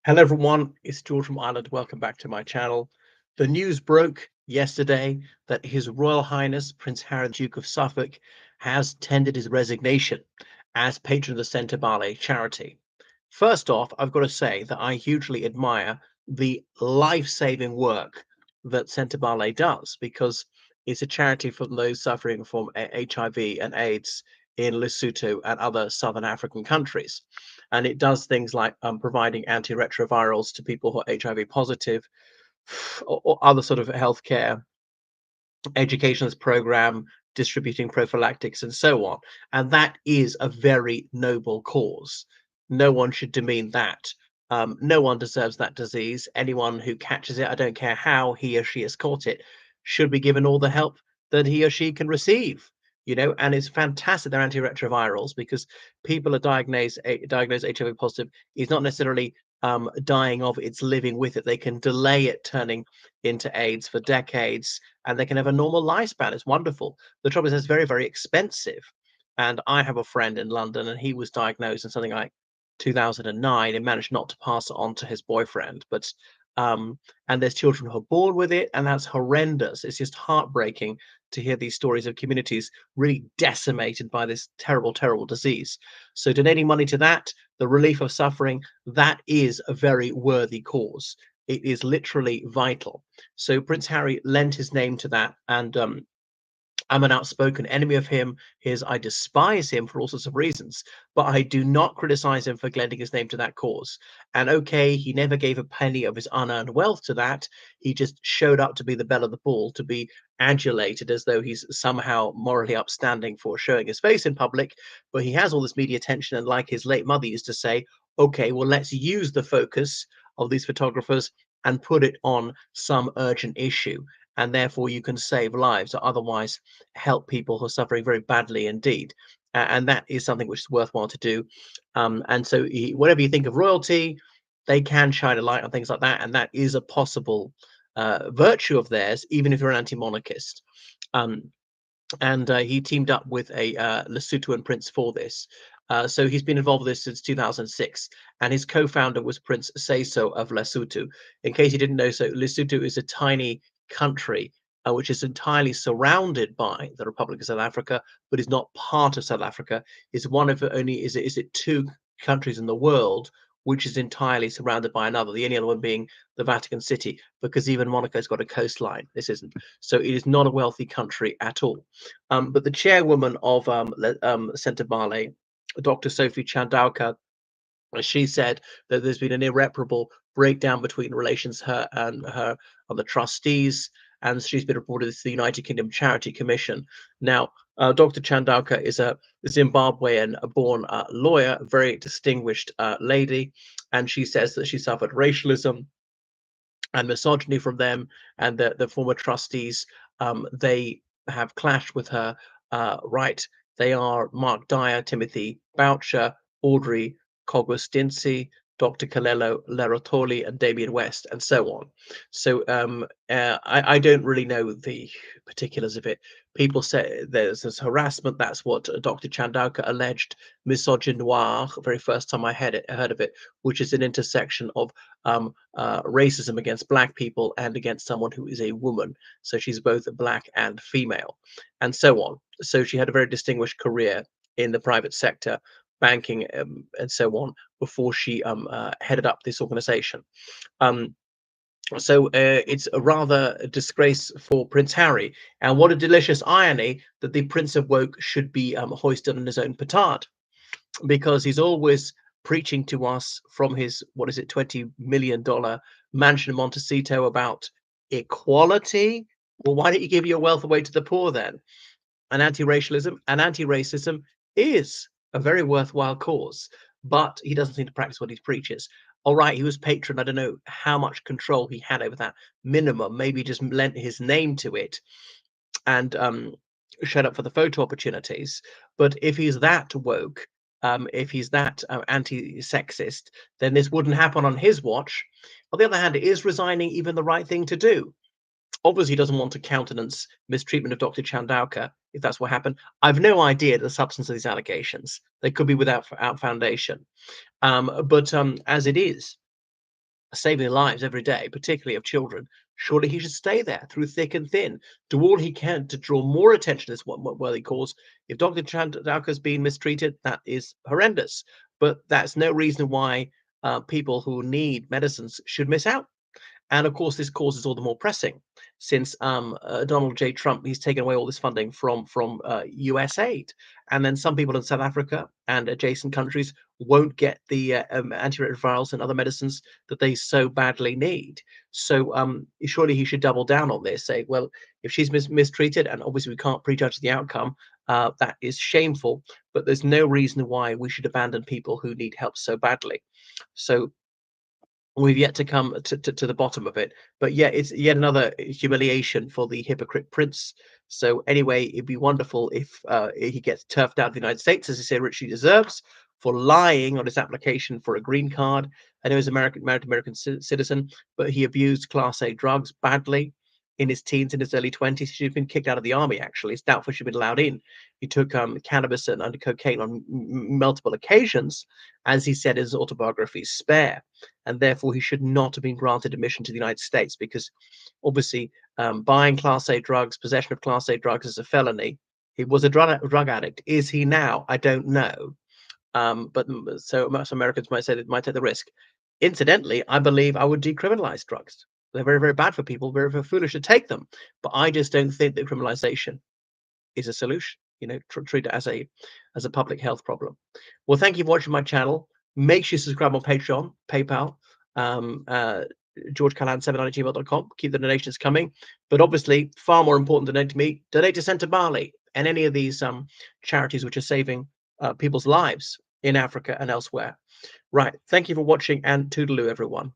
Hello everyone, it's George from Ireland. Welcome back to my channel. The news broke yesterday that His Royal Highness Prince Harry, Duke of Suffolk, has tendered his resignation as patron of the Sentebale charity. First off, I've got to say that I hugely admire the life-saving work that Sentebale does because it's a charity for those suffering from HIV and AIDS in Lesotho and other southern African countries. And it does things like providing antiretrovirals to people who are HIV positive, or other sort of healthcare education's program, distributing prophylactics, and so on. And that is a very noble cause. No one should demean that. No one deserves that disease. Anyone who catches it, I don't care how he or she has caught it, should be given all the help that he or she can receive. And it's fantastic they're antiretrovirals because people are diagnosed HIV positive is not necessarily dying of it, it's living with it. They can delay it turning into AIDS for decades and they can have a normal lifespan. It's wonderful. The trouble is, it's very, very expensive. And I have a friend in London, and he was diagnosed in something like 2009 and managed not to pass it on to his boyfriend. And there's children who are born with it, and that's horrendous. It's just heartbreaking to hear these stories of communities really decimated by this terrible, terrible disease. So, donating money to that, the relief of suffering, that is a very worthy cause. It is literally vital. So Prince Harry lent his name to that, and I'm an outspoken enemy of him. I despise him for all sorts of reasons, but I do not criticize him for lending his name to that cause. And okay, he never gave a penny of his unearned wealth to that. He just showed up to be the belle of the ball, to be adulated as though he's somehow morally upstanding for showing his face in public. But he has all this media attention, and like his late mother used to say, okay, well, let's use the focus of these photographers and put it on some urgent issue. And therefore, you can save lives or otherwise help people who are suffering very badly indeed. And that is something which is worthwhile to do. And so, whatever you think of royalty, they can shine a light on things like that. And that is a possible virtue of theirs, even if you're an anti monarchist. Um, and he teamed up with a Lesothoan prince for this. So he's been involved with this since 2006, and his co-founder was Prince Seeiso of Lesotho. In case you didn't know, so Lesotho is a tiny country which is entirely surrounded by the Republic of South Africa, but is not part of South Africa. Is one of only is it two countries in the world which is entirely surrounded by another. The only other one being the Vatican City, because even Monaco's got a coastline. This isn't. So it is not a wealthy country at all. But the chairwoman of Sentebale, Dr. Sophie Chandauka, she said that there's been an irreparable breakdown between relations her and the trustees, and she's been reported to the United Kingdom Charity Commission. Now, Dr. Chandauka is a Zimbabwean-born lawyer, a very distinguished lady, and she says that she suffered racialism and misogyny from them, and the former trustees, they have clashed with her. Right, they are Mark Dyer, Timothy Boucher, Audrey Cogostinsi, Dr. Kalelo Lerotoli, and Damien West, and so on. So I don't really know the particulars of it. People say there's this harassment. That's what Dr. Chandauka alleged. Misogynoir, the very first time I heard of it, which is an intersection of racism against black people and against someone who is a woman. So she's both black and female, and so on. So she had a very distinguished career in the private sector, banking, and so on, before she headed up this organization. Um, so it's a rather a disgrace for Prince Harry. And what a delicious irony that the Prince of Woke should be hoisted on his own petard, because he's always preaching to us from his, what is it, $20 million mansion in Montecito about equality. Well, why don't you give your wealth away to the poor then? And anti-racism is a very worthwhile cause, but he doesn't seem to practice what he preaches. All right, he was patron. I don't know how much control he had over that minimum. Maybe he just lent his name to it and showed up for the photo opportunities. But if he's that woke, if he's that anti-sexist, then this wouldn't happen on his watch. On the other hand, is resigning even the right thing to do? Obviously, he doesn't want to countenance mistreatment of Dr. Chandauka, if that's what happened. I've no idea the substance of these allegations. They could be without foundation. But as it is, saving lives every day, particularly of children, surely he should stay there through thick and thin, do all he can to draw more attention to this what worthy cause. If Dr. Chandauka's been mistreated, that is horrendous, but that's no reason why people who need medicines should miss out. And of course, this cause is all the more pressing since Donald J. Trump, he's taken away all this funding from US aid. And then some people in South Africa and adjacent countries won't get the antiretrovirals and other medicines that they so badly need. So surely he should double down on this, say, well, if she's mistreated, and obviously we can't prejudge the outcome, that is shameful, but there's no reason why we should abandon people who need help so badly. So we've yet to come to the bottom of it. But yeah, it's yet another humiliation for the hypocrite prince. So anyway, it'd be wonderful if he gets turfed out of the United States, as he said richly deserves, for lying on his application for a green card. I know he's married American citizen, but he abused Class A drugs badly in his teens, in his early 20s. She'd been kicked out of the army, actually. It's doubtful she'd been allowed in. He took cannabis and cocaine on multiple occasions, as he said in his autobiography, Spare, and therefore he should not have been granted admission to the United States because obviously buying Class A drugs, possession of Class A drugs is a felony. He was a drug addict. Is he now? I don't know. But so most Americans might say they might take the risk. Incidentally, I believe I would decriminalize drugs. They're very, very bad for people, very, very foolish to take them. But I just don't think that criminalization is a solution. You know, treat it as a public health problem. Well, thank you for watching my channel. Make sure you subscribe on Patreon, PayPal, um, uh, georgecallahan7@gmail.com. Keep the donations coming. But obviously, far more important than donate to me, donate to Sentebale and any of these charities which are saving people's lives in Africa and elsewhere. Right. Thank you for watching, and toodaloo, everyone.